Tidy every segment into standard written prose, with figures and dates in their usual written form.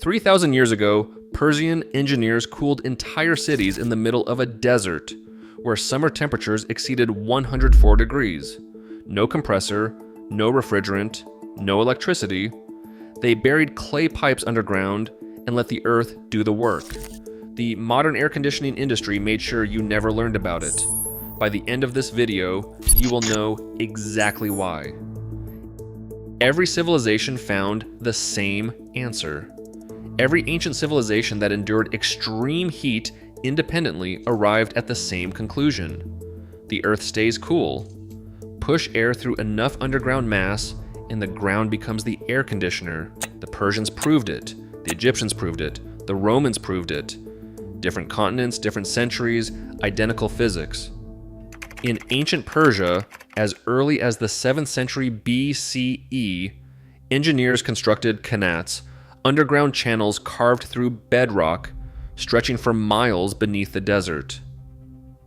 3,000 years ago, Persian engineers cooled entire cities in the middle of a desert, where summer temperatures exceeded 104 degrees. No compressor, no refrigerant, no electricity. They buried clay pipes underground and let the earth do the work. The modern air conditioning industry made sure you never learned about it. By the end of this video, you will know exactly why. Every civilization found the same answer. Every ancient civilization that endured extreme heat independently arrived at the same conclusion. The earth stays cool. Push air through enough underground mass, and the ground becomes the air conditioner. The Persians proved it. The Egyptians proved it. The Romans proved it. Different continents, different centuries, identical physics. In ancient Persia, as early as the 7th century BCE, engineers constructed qanats, underground channels carved through bedrock, stretching for miles beneath the desert.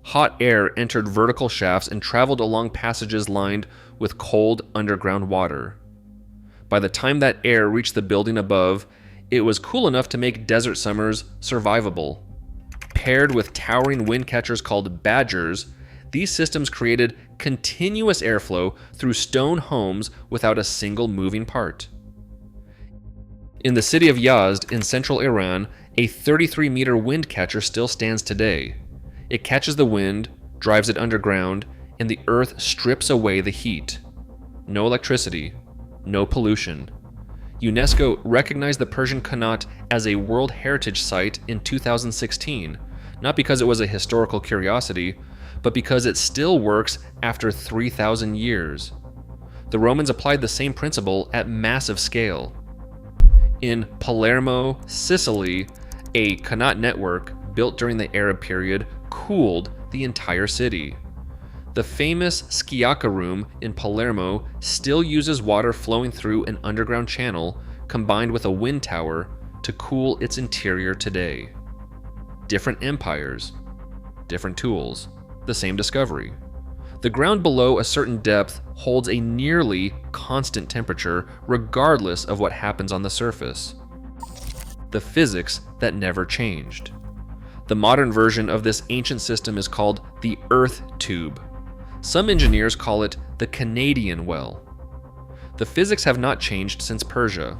Hot air entered vertical shafts and traveled along passages lined with cold underground water. By the time that air reached the building above, it was cool enough to make desert summers survivable. Paired with towering wind catchers called badgers, these systems created continuous airflow through stone homes without a single moving part. In the city of Yazd in central Iran, a 33-meter wind catcher still stands today. It catches the wind, drives it underground, and the earth strips away the heat. No electricity, no pollution. UNESCO recognized the Persian Qanat as a World Heritage Site in 2016, not because it was a historical curiosity, but because it still works after 3,000 years. The Romans applied the same principle at massive scale. In Palermo, Sicily, a qanat network built during the Arab period cooled the entire city. The famous Sciacca Room in Palermo still uses water flowing through an underground channel combined with a wind tower to cool its interior today. Different empires, different tools, the same discovery. The ground below a certain depth holds a nearly constant temperature regardless of what happens on the surface. The physics that never changed. The modern version of this ancient system is called the Earth Tube. Some engineers call it the Canadian well. The physics have not changed since Persia.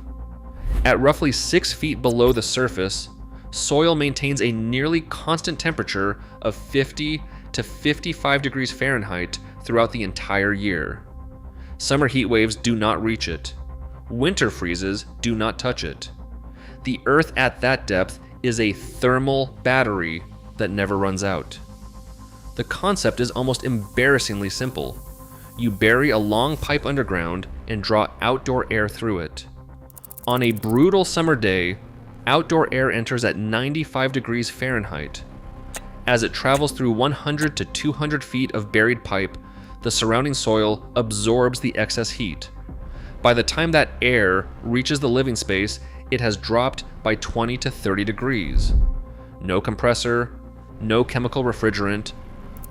At roughly 6 feet below the surface, soil maintains a nearly constant temperature of 50 to 55 degrees Fahrenheit throughout the entire year. Summer heat waves do not reach it. Winter freezes do not touch it. The Earth at that depth is a thermal battery that never runs out. The concept is almost embarrassingly simple. You bury a long pipe underground and draw outdoor air through it. On a brutal summer day, outdoor air enters at 95 degrees Fahrenheit. As it travels through 100 to 200 feet of buried pipe, the surrounding soil absorbs the excess heat. By the time that air reaches the living space, it has dropped by 20 to 30 degrees. No compressor, no chemical refrigerant,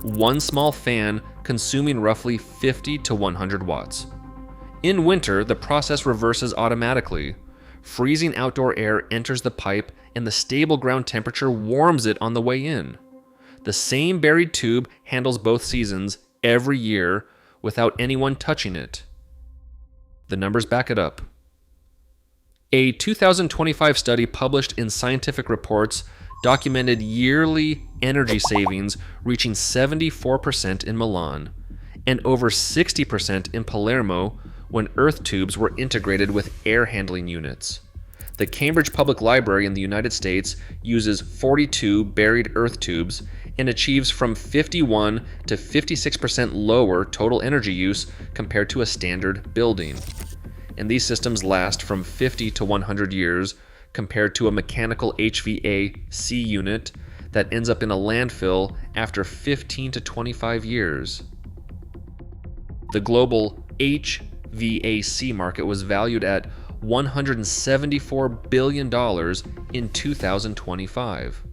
one small fan consuming roughly 50 to 100 watts. In winter, the process reverses automatically. Freezing outdoor air enters the pipe and the stable ground temperature warms it on the way in. The same buried tube handles both seasons every year without anyone touching it. The numbers back it up. A 2025 study published in Scientific Reports documented yearly energy savings reaching 74% in Milan and over 60% in Palermo when earth tubes were integrated with air handling units. The Cambridge Public Library in the United States uses 42 buried earth tubes and achieves from 51 to 56% lower total energy use compared to a standard building. And these systems last from 50 to 100 years compared to a mechanical HVAC unit that ends up in a landfill after 15 to 25 years. The global HVAC market was valued at $174 billion in 2025.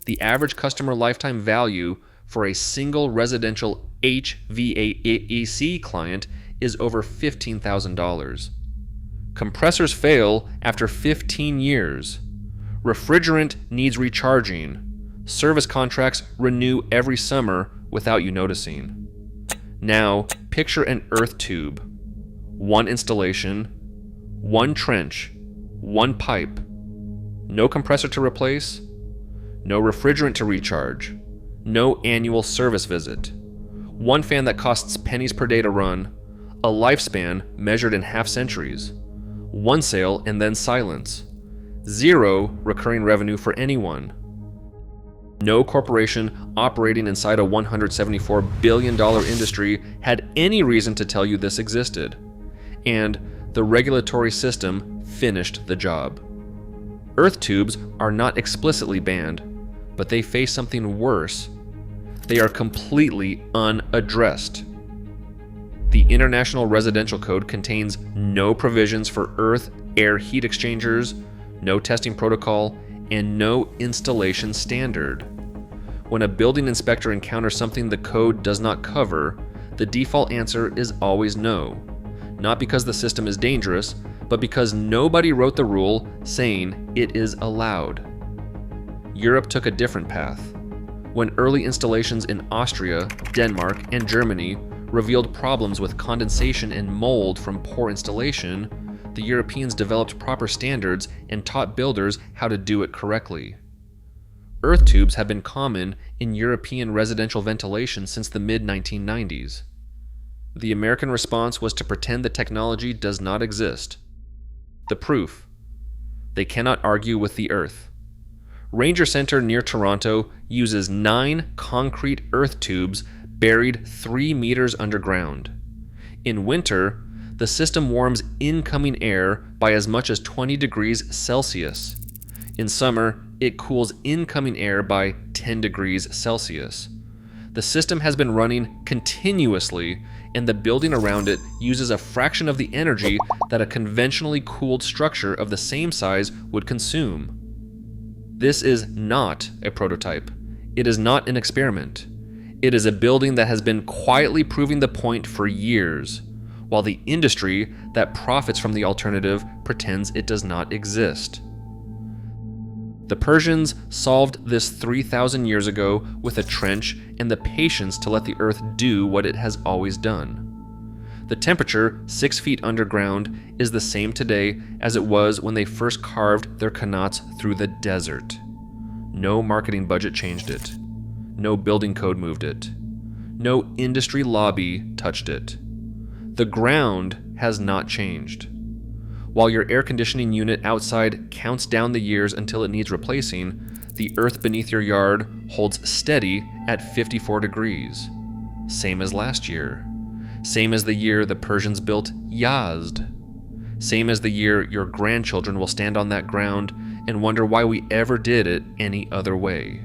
The average customer lifetime value for a single residential HVAC client is over $15,000. Compressors fail after 15 years. Refrigerant needs recharging. Service contracts renew every summer without you noticing. Now, picture an earth tube. One installation, one trench, one pipe. No compressor to replace, no refrigerant to recharge, no annual service visit. One fan that costs pennies per day to run, a lifespan measured in half centuries. One sale and then silence. Zero recurring revenue for anyone. No corporation operating inside a $174 billion industry had any reason to tell you this existed. And the regulatory system finished the job. Earth tubes are not explicitly banned, but they face something worse. They are completely unaddressed. The International Residential Code contains no provisions for earth-air heat exchangers, no testing protocol, and no installation standard. When a building inspector encounters something the code does not cover, the default answer is always no. Not because the system is dangerous, but because nobody wrote the rule saying it is allowed. Europe took a different path. When early installations in Austria, Denmark, and Germany revealed problems with condensation and mold from poor installation, the Europeans developed proper standards and taught builders how to do it correctly. Earth tubes have been common in European residential ventilation since the mid-1990s. The American response was to pretend the technology does not exist. The proof: they cannot argue with the earth. Ranger Center near Toronto uses 9 concrete earth tubes buried 3 meters underground. In winter, the system warms incoming air by as much as 20 degrees Celsius. In summer, it cools incoming air by 10 degrees Celsius. The system has been running continuously, and the building around it uses a fraction of the energy that a conventionally cooled structure of the same size would consume. This is not a prototype. It is not an experiment. It is a building that has been quietly proving the point for years, while the industry that profits from the alternative pretends it does not exist. The Persians solved this 3,000 years ago with a trench and the patience to let the earth do what it has always done. The temperature, 6 feet underground, is the same today as it was when they first carved their qanats through the desert. No marketing budget changed it. No building code moved it. No industry lobby touched it. The ground has not changed. While your air conditioning unit outside counts down the years until it needs replacing, the earth beneath your yard holds steady at 54 degrees. Same as last year. Same as the year the Persians built Yazd. Same as the year your grandchildren will stand on that ground and wonder why we ever did it any other way.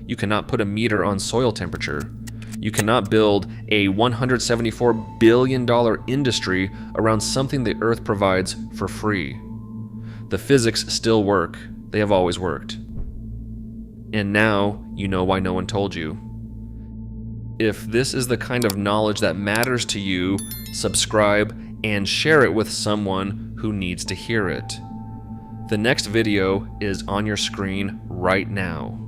You cannot put a meter on soil temperature. You cannot build a $174 billion industry around something the earth provides for free. The physics still work. They have always worked. And now you know why no one told you. If this is the kind of knowledge that matters to you, subscribe and share it with someone who needs to hear it. The next video is on your screen right now.